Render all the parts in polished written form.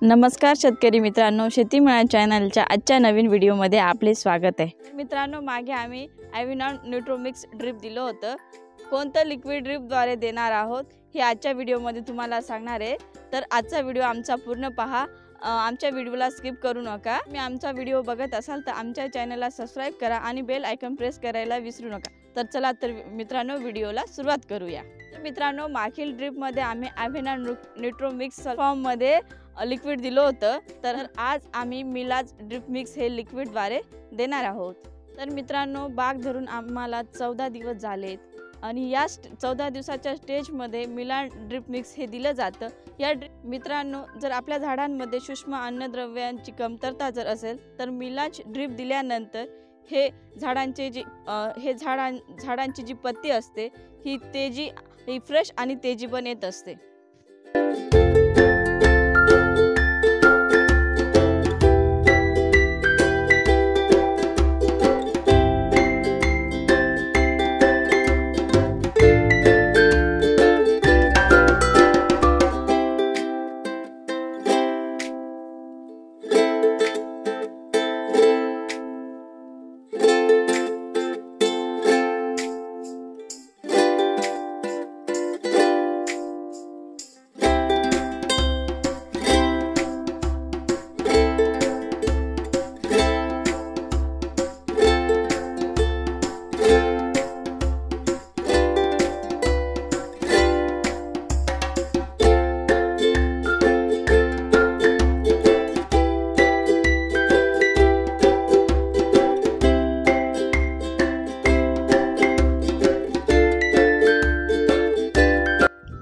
नमस्कार शेतकरी मित्रांनो, शेती मळा चॅनलच्या आजच्या नवीन व्हिडिओमध्ये आपले स्वागत आहे। मित्रांनो, मागे आम्ही ॲव्हिनॉन न्यूट्रोमिक्स ड्रिप दिलं होतं। कोणतं लिक्विड ड्रिपद्वारे देणार आहोत हे आजच्या व्हिडिओमध्ये तुम्हाला सांगणार आहे। तर आजचा व्हिडिओ आमचा पूर्ण पहा, आमच्या व्हिडिओला स्किप करू नका। तुम्ही आमचा व्हिडिओ बघत असाल तर आमच्या चॅनलला सबस्क्राइब करा आणि बेल आयकॉन प्रेस करायला विसरू नका। तर चला तर मित्रांनो, व्हिडिओला सुरुवात करूया। मित्रांनो, मागील ड्रिपमध्ये आम्ही ॲव्हिनॉन न्यूट्रोमिक्स फॉर्ममध्ये लिक्विड दिलं होतं। तर आज आम्ही मिलाज ड्रिप मिक्स हे लिक्विडद्वारे देणार आहोत। तर मित्रांनो, बाग धरून आम्हाला 14 दिवस झालेत आणि या 14 दिवसाच्या स्टेजमध्ये मिलाज ड्रिप मिक्स हे दिलं जातं। या मित्रांनो, जर आपल्या झाडांमध्ये सूक्ष्म अन्नद्रव्यांची कमतरता जर असेल तर मिलाज ड्रिप दिल्यानंतर हे झाडांचे झाडांची जी पत्ती असते ही फ्रेश आणि तेजी पण येत असते।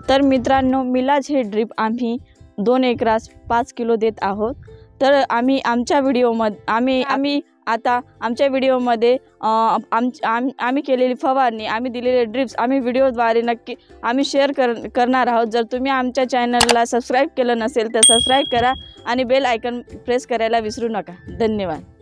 तर मित्रांनो, मिलाज हे ड्रिप आम्ही 2 एकरास 5 किलो देत आहोत। तर आम्ही आमच्या व्हिडिओमध्ये आम्ही केलेली फवारणी, आम्ही दिलेले ड्रिप्स आम्ही व्हिडिओद्वारे नक्की आम्ही शेअर करणार आहोत। जर तुम्ही आमच्या चॅनलला सबस्क्राइब केलं नसेल तर सबस्क्राइब करा आणि बेल आयकॉन प्रेस करायला विसरू नका। धन्यवाद।